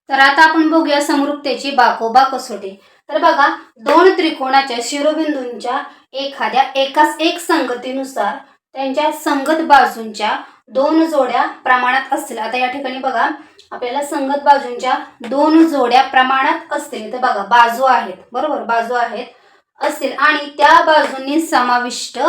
तर आता आपण बघूया समरूपतेची बाकोबा कसोटी। तर बघा, दोन त्रिकोणाच्या शिरोबिंदूंच्या एखाद्या एकाच एक संगतीनुसार त्यांच्या संगत बाजूंच्या दोन जोड्या प्रमाणात असतील। आता या ठिकाणी बघा, आपल्याला संगत बाजूंच्या दोन जोड्या प्रमाणात असतील। तर बघा, बाजू आहेत, बरोबर, बाजू आहेत असतील आणि त्या बाजूंनी समाविष्ट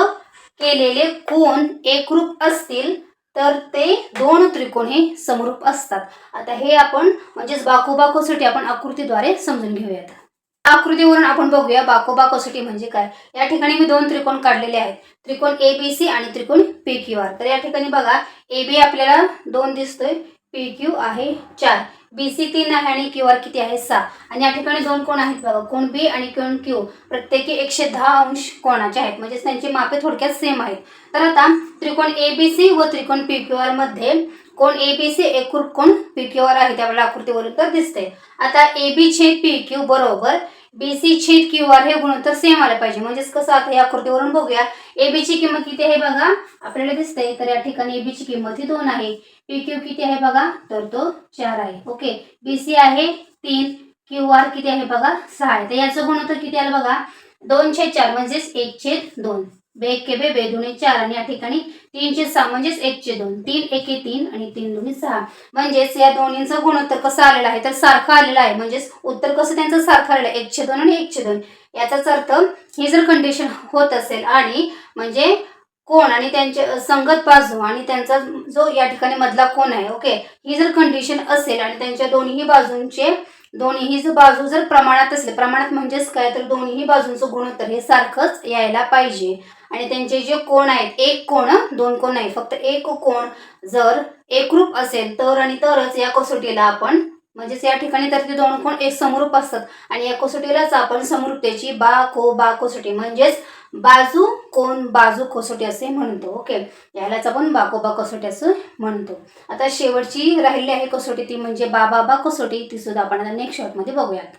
केलेले कोन एकरूप असतील तर ते दोन त्रिकोण हे समरूप असतात। आता हे आपण म्हणजेच बाकोबा कसोटी आपण आकृतीद्वारे समजून घेऊयात। आकृतीवरून आपण बघूया बाकोबा कसोटी म्हणजे काय। या ठिकाणी मी दोन त्रिकोण काढलेले आहेत, त्रिकोण एबीसी आणि त्रिकोण पीक्यूआर। तर या ठिकाणी बघा, एबी आपल्याला 2 दिसतोय, पीक्यू आहे 4, बीसी 3 आहे आणि क्यूआर किती आहे 6। आणि या ठिकाणी दोन कोण आहेत बघा, कोण बी आणि कोण क्यू प्रत्येकी 110 अंश कोणाचे आहेत, म्हणजे त्यांची मापे थोडक्यात सेम आहेत। तर आता त्रिकोण एबीसी व त्रिकोण पीक्यूआर मध्ये कोण एबीसी एकरूप कोण पीक्यूआर आहे, ते आपल्याला आकृतीवरून तर दिसते। आता एबी छेद पीक्यू बरोबर बीसी छेद क्यूआर हे गुणोत्तर सेम आले पाहिजे। म्हणजेच कसं, आता या आकृतीवरून बघूया, एबी ची किंमत किती आहे बघा, आपल्याला दिसते। तर या ठिकाणी एबी ची किंमत ही 2 आहे, पीक्यू किती आहे बघा, तर तो 4 आहे। ओके, बीसी आहे 3, क्यूआर किती आहे बघा 6 आहे। तर याचं गुणोत्तर किती आलं बघा, 2/4 म्हणजेच 1/2। बेक के बे, बे दुणे 4 आणि या ठिकाणी 3/6 म्हणजेच 1/2, 3 एके 3 आणि 3 दुणे 6। म्हणजेच या दोन्हींचं गुणोत्तर कसं आलेलं आहे, तर सारखं आलेलं आहे। म्हणजेच उत्तर कसं त्यांचं सारखं आलेलं आहे, 1/2 आणि 1/2। याचाच अर्थ ही जर कंडिशन होत असेल आणि म्हणजे कोण आणि त्यांचे संगत बाजू आणि त्यांचा जो या ठिकाणी मधला कोण आहे, ओके, ही जर कंडिशन असेल आणि त्यांच्या दोन्ही बाजूंचे दोन्ही बाजू जर प्रमाणात असले, प्रमाणात म्हणजेच काय, तर दोन्ही बाजूंचं गुणोत्तर हे सारखंच यायला पाहिजे। आणि त्यांचे जे कोण आहेत, एक कोण, दोन कोण नाही, फक्त एक कोण जर एकरूप असेल तर आणि तरच या कसोटीला आपण म्हणजेच या ठिकाणी तर ते दोन कोण एक समरूप असतात आणि या कसोटीलाच आपण समरूपतेची बाकोबा कसोटी म्हणजेच बाजू कोण बाजू कसोटी असे म्हणतो। ओके, यालाच आपण बाकोबा कसोटी असं म्हणतो। आता शेवटची राहिली आहे कसोटी, ती म्हणजे बाबा कसोटी, ती सुद्धा आपण आता नेक्स्ट शॉर्ट मध्ये बघूयात।